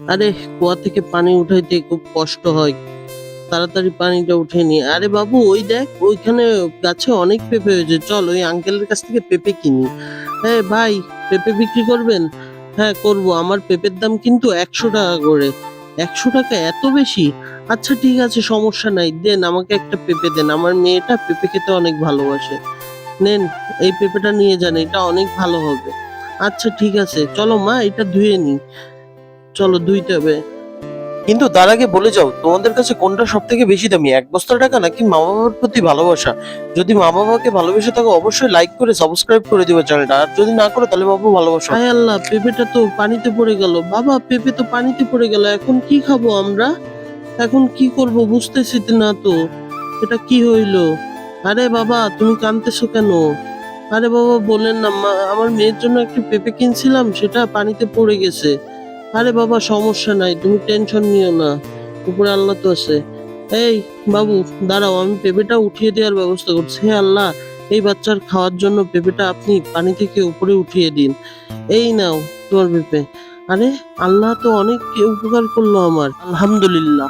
আরে কুয়া থেকে পানি উঠাইতে খুব কষ্ট হয়, তাড়াতাড়ি পানিটা উঠে নি। আরে বাবু, ওই দেখ ওইখানে গাছে অনেক পেঁপে হয়েছে, চল ওই আঙ্কেলের কাছ থেকে পেঁপে কিনি। হ্যাঁ ভাই, পেঁপে বিক্রি করবেন? হ্যাঁ করবো, আমার পেঁপের দাম কিন্তু 100 টাকা করে। 100 টাকা এত বেশি? আচ্ছা ঠিক আছে, সমস্যা নাই, দেন আমাকে একটা পেঁপে দেন, আমার মেয়েটা পেঁপে খেতে অনেক ভালোবাসে। নেন, এই পেঁপেটা নিয়ে যান, এটা অনেক ভালো হবে। আচ্ছা ঠিক আছে, চলো মা এটা ধুয়ে নি, চলো ধুইতে হবে। কিন্তু তার আগে বলে যাও, তোমাদের কাছে কোনটা সব থেকে বেশি দামি, এক বস্তা টাকা নাকি মা বাবার প্রতি ভালোবাসা? যদি মা বাবাকে ভালোবেসে থাকো অবশ্যই লাইক করে সাবস্ক্রাইব করে দিবে চ্যানেলটা, আর যদি না করো তাহলে বাবু ভালোবাসা। হায় আল্লাহ, পেঁপেটা তো পানিতে পড়ে গেল। বাবা, পেঁপে তো পানিতে পড়ে গেল, এখন কি খাবো আমরা? এখন কি করব বুঝতেছি না তো, এটা কি হইলো? আরে বাবা, তুমি কাঁদতেছো কেন? আরে বাবা বলেন না, আমার মেয়ের জন্য একটু পেঁপে কিনছিলাম, সেটা পানিতে পড়ে গেছে। আরে বাবা সমস্যা নাই, তুমি টেনশন নিও না, উপরে আল্লাহ তো আছে। এই বাবু, দাঁড়াও, আমি পেঁপেটা উঠিয়ে দেওয়ার ব্যবস্থা করছি। হে আল্লাহ, এই বাচ্চার খাওয়ার জন্য পেঁপেটা আপনি পানি থেকে উপরে উঠিয়ে দিন। এই নাও তোমার পেঁপে। আরে আল্লাহ তো অনেক উপকার করলো আমার, আলহামদুলিল্লাহ।